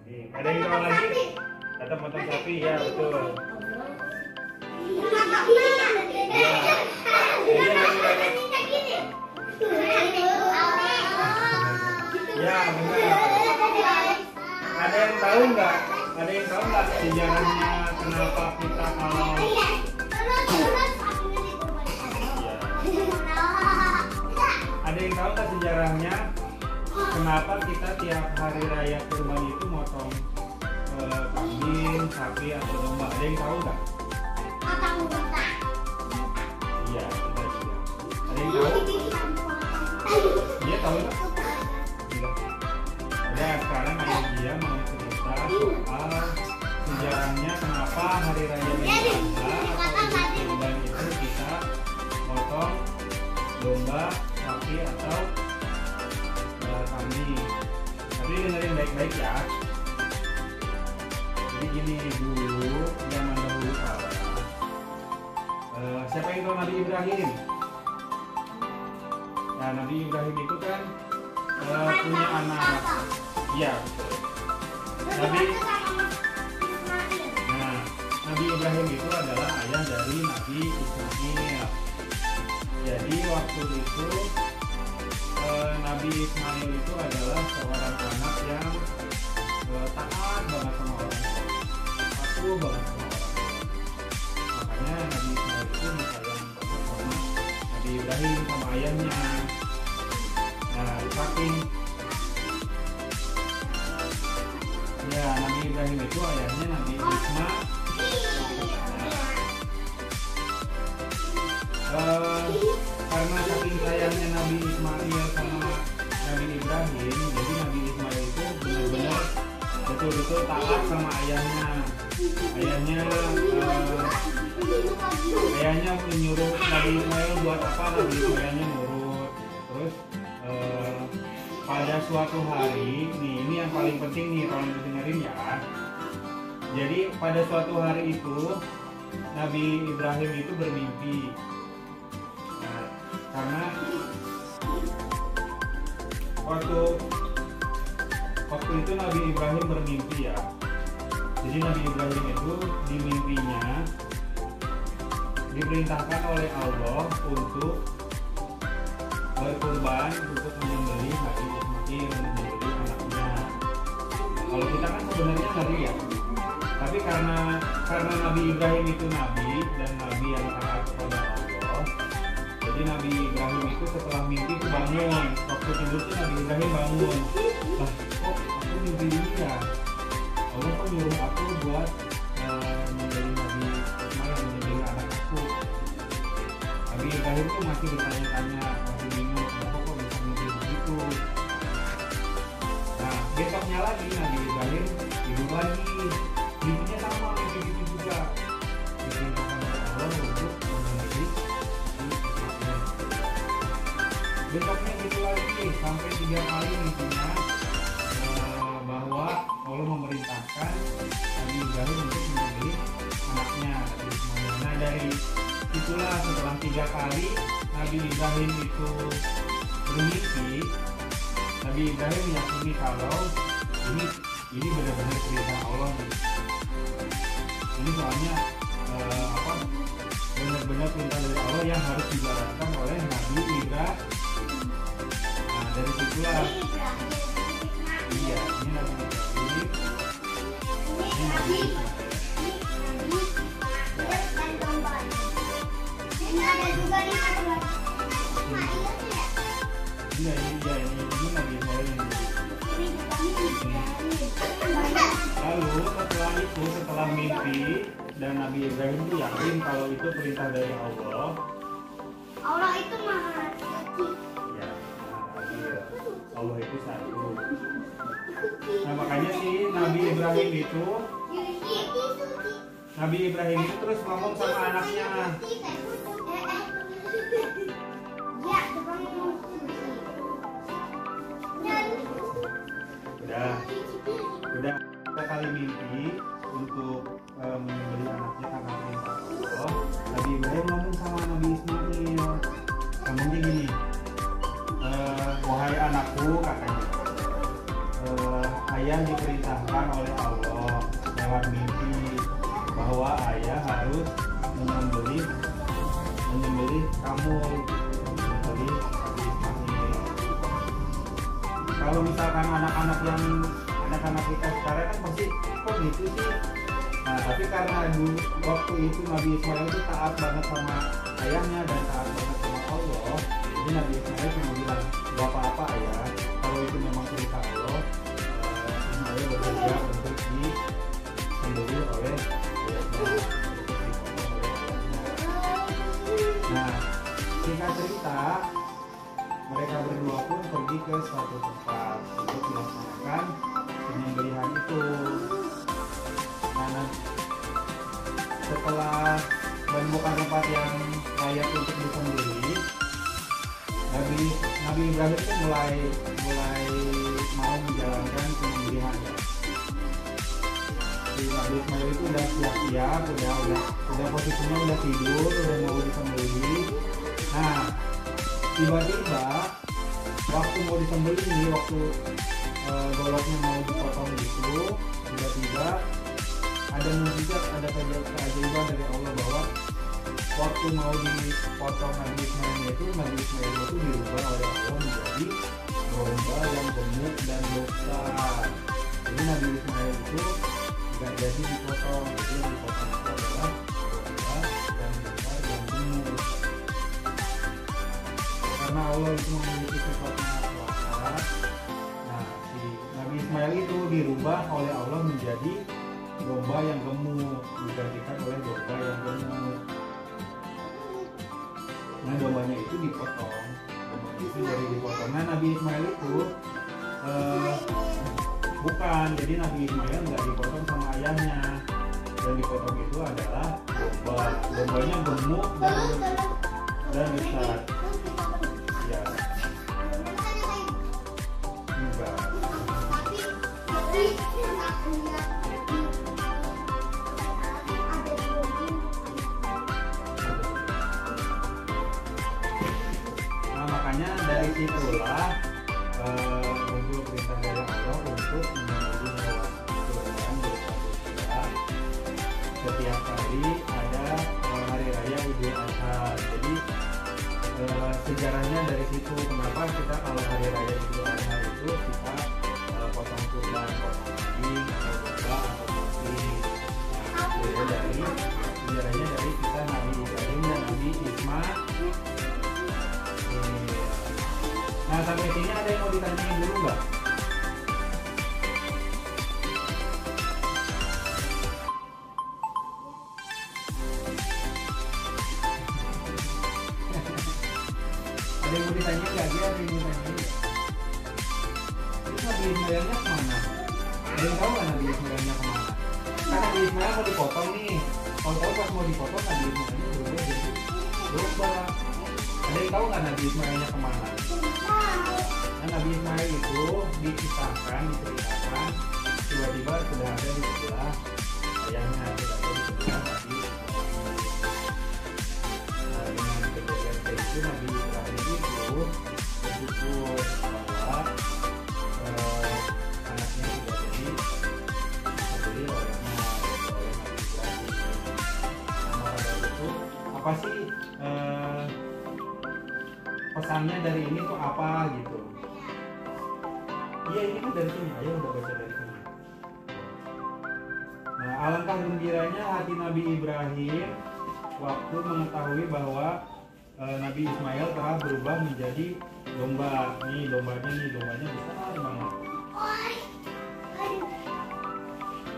Ada yang tahu lagi? Atau potong sapi? Ya betul. Ya benar. Ada yang tahu nggak? Ada yang tahu nggak sejarahnya kenapa kita kalau ada yang tahu nggak sejarahnya kenapa kita tiap hari raya kurban itu motong kambing, sapi atau domba? Ada yang tahu nggak? Iya, benar juga. Ada yang tahu? Dia tahu nggak? Ya sekarang dia mau cerita soal sejarahnya kenapa hari raya Idul Adha atau Idul Kurban itu kita motong domba, sapi atau kambing. Tapi dengerin baik-baik ya. Jadi gini dulu zaman dahulu kala. Siapa yang tahu Nabi Ibrahim? Nah, Nabi Ibrahim itu kan punya anak. Iya. Nabi Ibrahim itu adalah ayah dari Nabi Ismail. Jadi waktu itu Nabi Ismail itu adalah seorang anak yang taat banget sama orang tua, patuh banget sama orang tua. Makanya Nabi Ismail itu sayang sama Nabi Ibrahim sama ayahnya. Nah, saking ya Nabi Ibrahim itu ayahnya Nabi Ismail. Karena saking sayangnya Nabi Ismail sama Nabi Ibrahim, jadi Nabi Ismail itu benar-benar betul-betul taat sama ayahnya. Ayahnya menyuruh Nabi Ismail buat apa, Nabi Ismailnya nurut. Terus pada suatu hari, nih ini yang paling penting nih, tolong dengerin ya. Jadi pada suatu hari itu Nabi Ibrahim itu bermimpi. Karena waktu itu Nabi Ibrahim bermimpi ya. Jadi Nabi Ibrahim itu di mimpinya diperintahkan oleh Allah untuk berkurban, untuk menyembelih Nabi Ismail, menyembelih anaknya. Kalau kita kan sebenarnya ngeri ya. Tapi karena Nabi Ibrahim itu nabi dan nabi yang taat kepada Allah, jadi Nabi Ibrahim itu setelah mimpi itu bangun. Waktu tidur tuh Nabi Ibrahim bangun. Lah, kok aku mimpi ini ya? Allah kok nyuruh aku buat menjadi Nabi Ismail, menjadi anak aku. Nabi Ibrahim tuh masih bertanya-tanya, masih bingung, kenapa kok bisa mimpi begitu. Nah, besoknya lagi Nabi Ibrahim tidur lagi. Mimpinya sama, mimpi itu juga. Diperintahkan oleh Allah untuk menjadi besoknya gitu lagi sampai 3 kali mimpinya bahwa Allah memerintahkan Nabi Ibrahim untuk menjadi anaknya Nabi Ismail. Nah dari itulah setelah 3 kali Nabi Ibrahim itu bermimpi, Nabi Ibrahim meyakini kalau ini benar-benar perintah Allah nih. Ini soalnya benar-benar perintah dari Allah yang harus dijalankan oleh Nabi Ibrahim. Nah dari situlah iya ini Nabi Ibrahim, ini Nabi iya ini Nabi Ibrahim. Lalu setelah mimpi dan Nabi Ibrahim itu yakin kalau itu perintah dari Allah. Allah itu maha suci. Ya, Allah itu satu. Nah makanya sih Nabi Ibrahim itu terus ngomong sama anaknya. Udah kali mimpi untuk menyembelih anaknya karena perintah Allah. Nabi Ibrahim ngomong sama Nabi Ismail, ngomongnya gini, wahai anakku katanya, ayah diperintahkan oleh Allah lewat mimpi bahwa ayah harus menyembelih kamu, menyembelih Nabi Ismail. Kalau misalkan anak-anak kita sekarang kan pasti kok gitu sih. Nah, tapi karena dulu waktu itu Nabi Ismail itu taat banget sama ayahnya dan taat banget sama Allah, jadi Nabi Ismail cuma bilang gak apa-apa ayah, kalau itu memang cerita Allah, Ismail bersedia untuk disembelih oleh ayahnya. Nah, singkat cerita, mereka berdua pun pergi ke suatu tempat untuk melaksanakan penyembelihan itu. Nah, setelah menemukan tempat yang layak untuk disembelih, Nabi Ibrahim itu mulai mau menjalankan penyembelihan. Nabi Ismail itu udah siap-siap, udah posisinya udah tidur, udah mau disembelih. Nah, tiba-tiba waktu mau disembelih nih, waktu goloknya mau dipotong gitu, tiba-tiba ada mujizat, ada keajaiban dari Allah bahwa waktu mau dipotong Nabi Ismail itu dirubah oleh Allah menjadi domba yang gemuk dan besar. Jadi Nabi Ismail itu tidak jadi dipotong, jadi yang dipotong itu adalah domba yang besar yang gemuk. Karena Allah itu memiliki sifat maha kuasa, nah si Nabi Ismail itu dirubah oleh Allah menjadi domba yang gemuk, digantikan oleh domba yang gemuk. Nah, dombanya itu dipotong, itu dari dipotong. Nah, Nabi Ismail itu bukan, jadi Nabi Ismail nggak dipotong sama ayahnya. Yang dipotong itu adalah dombanya gemuk dan besar. Ya, enggak. Makanya dari situlah muncul perintah dari Allah untuk menyembelih hewan kurban berupa domba setiap kali ada hari raya Idul Adha. Jadi sejarahnya dari situ, kenapa kita kalau hari raya Idul Adha itu kita potong kurban, potong kambing atau domba atau sapi. Nah, sejarahnya dari kita Nabi Ibrahim dan Nabi Ismail. Nah, sampai sini ada yang mau ditanyain dulu nggak? Ada yang mau ditanya nggak? Dia ada yang mau ditanya. Terus Nabi Ismailnya kemana? Ada yang tahu nggak Nabi Ismailnya kemana? Kan Nabi Ismail mau dipotong nih. Tahu-tahu pas mau dipotong Nabi Ismailnya berubah jadi domba. Ada yang tahu nggak Nabi Ismailnya kemana? Nah, Nabi Ismail itu diceritakan tiba-tiba sudah ada di sebelah ayahnya, sudah ada di sebelah Nabi Ismail. Nah, dengan kejadian itu Nabi Ibrahim itu bersyukur bahwa anaknya sudah diberi olehnya oleh Nabi Ibrahim. Nah, maka dari itu apa sih pesannya dari ini tuh apa gitu? Iya, ini tuh dari sini, ayo udah baca dari sini. Nah, alangkah gembiranya hati Nabi Ibrahim waktu mengetahui bahwa Nabi Ismail telah berubah menjadi domba. Nih dombanya besar banget.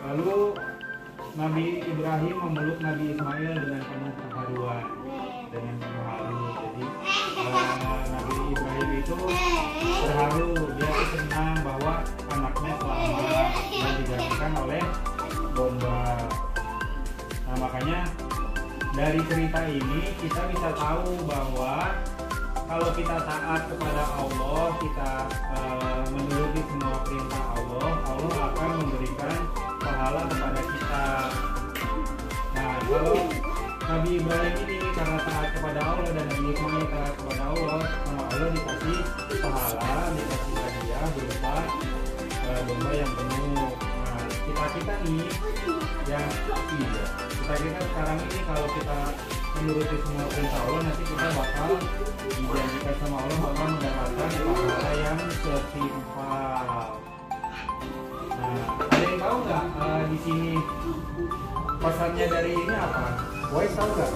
Lalu Nabi Ibrahim memeluk Nabi Ismail dengan penuh keharuan, dengan penuh haru. Jadi Nabi Ibrahim itu terharu, dia tuh senang bahwa anaknya selamat dan digantikan oleh domba. Nah, makanya dari cerita ini kita bisa tahu bahwa kalau kita taat kepada Allah, kita menuruti semua perintah Allah, Allah akan memberikan pahala kepada kita. Nah, kalau Nabi Ibrahim ini karena taat kepada Allah dan Nabi Ismail taat kepada Allah, sama Allah dikasih pahala, dikasih hadiah berupa domba yang gemuk. Nah, kita nih yang iya, kita sekarang ini kalau kita menuruti semua perintah Allah, nanti kita bakal dijanjikan sama Allah bakal mendapatkan pahala yang setimpal. Nah, ada yang tahu nggak di sini pesannya dari ini apa? Wais tahu nggak?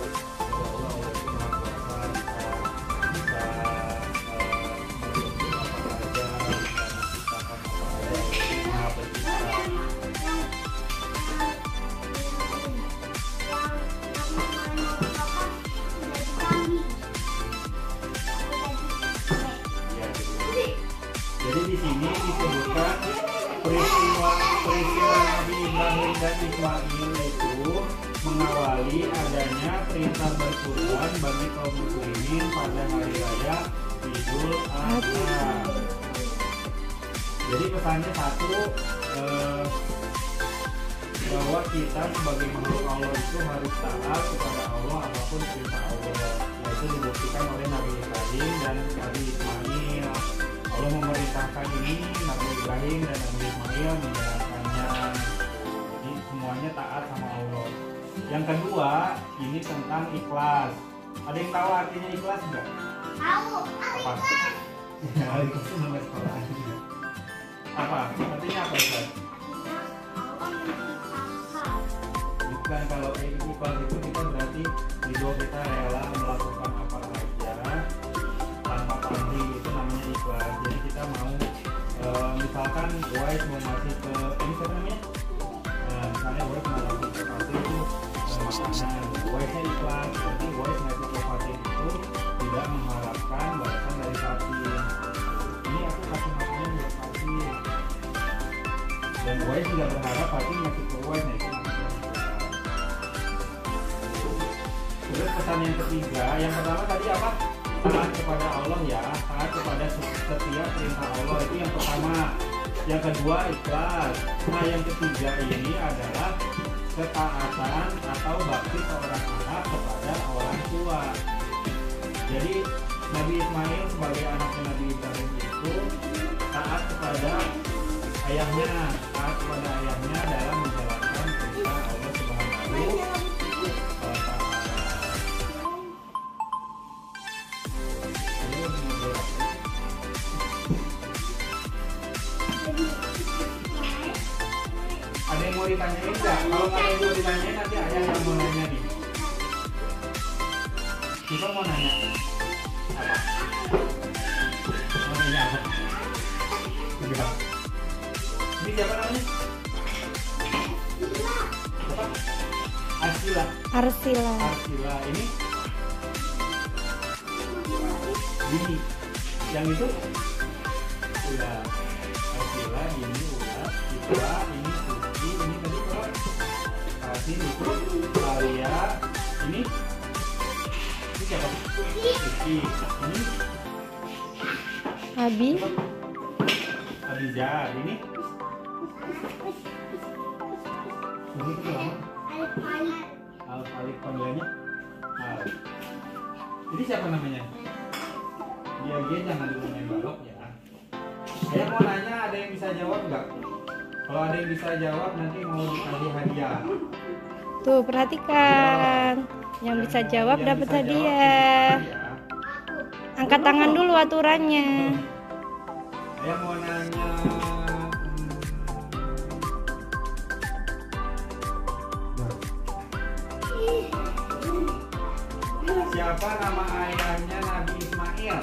Jadi di sini disebutkan peristiwa Nabi Ibrahim dan Ismail itu mengawali adanya perintah berkurban bagi kaum muslimin pada hari raya Idul Adha. Jadi pesannya satu, bahwa kita sebagai makhluk Allah itu harus taat kepada Allah apapun perintah Allah. Yaitu dibuktikan oleh Nabi Ibrahim dan Nabi Ismail. Allah memerintahkan ini, Nabi Ibrahim dan Nabi Ismail menjalankannya. Jadi semuanya taat sama Allah. Yang kedua, ini tentang ikhlas. Ada yang tahu artinya ikhlas enggak? Tahu. Apa? Ya, ikhlas itu nama sekolah. Apa? Artinya apa ikhlas? Bukan, kalau ikhlas itu kita berarti ridho, kita rela melakukan apa saja tanpa pamrih, itu namanya ikhlas. Jadi kita mau misalkan Wais mau ngasih ke ini siapa namanya? Misalnya Wais mau ngasih ke Fatih itu makanan, Waisnya ikhlas. Berarti Wais ngasih ke Fatih itu tidak mengharapkan balasan dari Fatih. Ini aku kasih makanan buat Fatih. Dan Wais tidak berharap Fatih ngasih ke Wais. Nah, itu namanya ikhlas. Terus pesan yang ketiga, yang pertama tadi apa? Taat kepada Allah ya, taat kepada setiap perintah Allah, itu yang pertama. Yang kedua ikhlas. Nah, yang ketiga ini adalah ketaatan atau bakti seorang anak kepada orang tua. Jadi Nabi Ismail sebagai anaknya Nabi Ibrahim itu taat kepada ayahnya, taat kepada ayahnya dalam menjalankan perintah Allah Subhanahu wa Ta'ala. Ada yang mau ditanyain nggak? Kalau nggak ada yang mau ditanyain, nanti ayah yang mau nanya nih. Kita mau nanya apa? Mau nanya apa? Enggak. Ini siapa namanya? Siapa? Arsila. Arsila. Arsila. Ini Dini. Yang itu Ular. Arsila, ini Ular. Kita ini Suci. Ini tadi berapa? Asin itu Alia. Ini siapa? Suci. Ini Abi. Abizar. Ini itu lama. Alif panggilannya Al. Ini siapa namanya? Dia jangan dulu main balok ya. Saya mau nanya, ada yang bisa jawab nggak? Kalau ada yang bisa jawab nanti mau dikasih hadiah. Tuh, perhatikan. Yang bisa jawab dapat hadiah. Angkat tangan dulu aturannya. Saya mau nanya. Siapa nama ayahnya Nabi Ismail?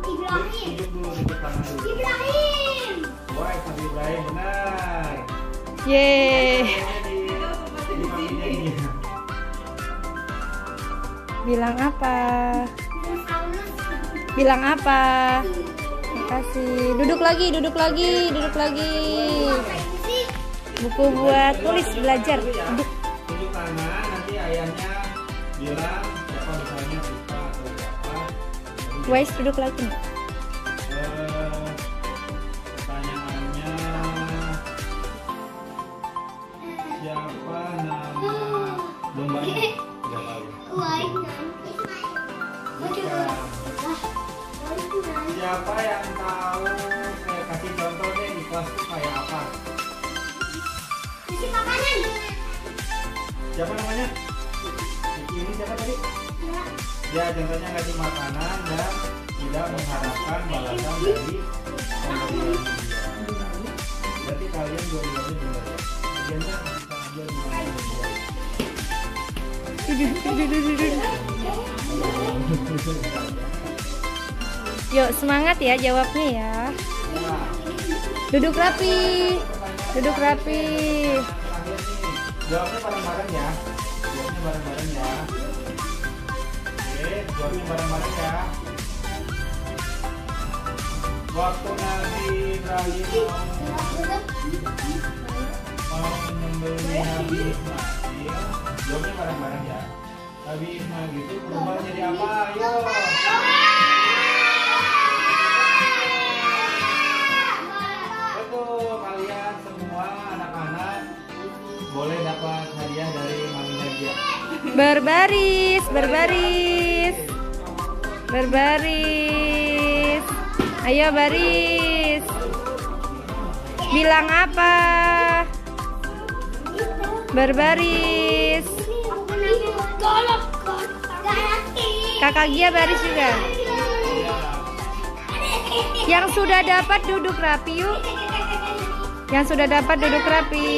Ibrahim. Tunjuk dulu, tunjuk tangan dulu. Ibrahim. Wah, Nabi Ibrahim benar. Yeay. Di maminya ini. Bilang apa? Bilang apa? Makasih. Duduk lagi, duduk lagi, duduk lagi. Buku buat tulis belajar. Duduk. Tunjuk tangan, nanti ayahnya bilang siapa misalnya Siva atau siapa. Wais, duduk lagi. Pertanyaannya, siapa nama dombanya? Tidak tahu. Bukan. Siapa yang tahu? Kasih contoh deh di kelas Isi makanan. Siapa namanya? Ini siapa tadi? Ya. Ya, contohnya ngasih makanan dan tidak mengharapkan balasan dari pemberian dia. Berarti kalian dua-duanya benar ya. Bagiannya bisa aja gimana Yuk semangat ya jawabnya ya. Nah, Duduk rapi. Duduk rapi. terakhir nih, jawabnya bareng-bareng ya. Jawabnya bareng-bareng ya. Oke, jawabnya bareng-bareng ya. Waktu Nabi Ibrahim mau menyembelih Nabi Ismail, jawabnya bareng-bareng ya. Nabi Ismail itu berubah jadi apa? Ayo. Betul, kalian semua anak-anak boleh dapat hadiah dari Mami Nadia. Berbaris, berbaris. Berbaris. Ayo baris. Bilang apa? Berbaris. Aku nanti golok. Kakak Gia baris juga. Yang sudah dapat duduk rapi yuk. Yang sudah dapat duduk rapi.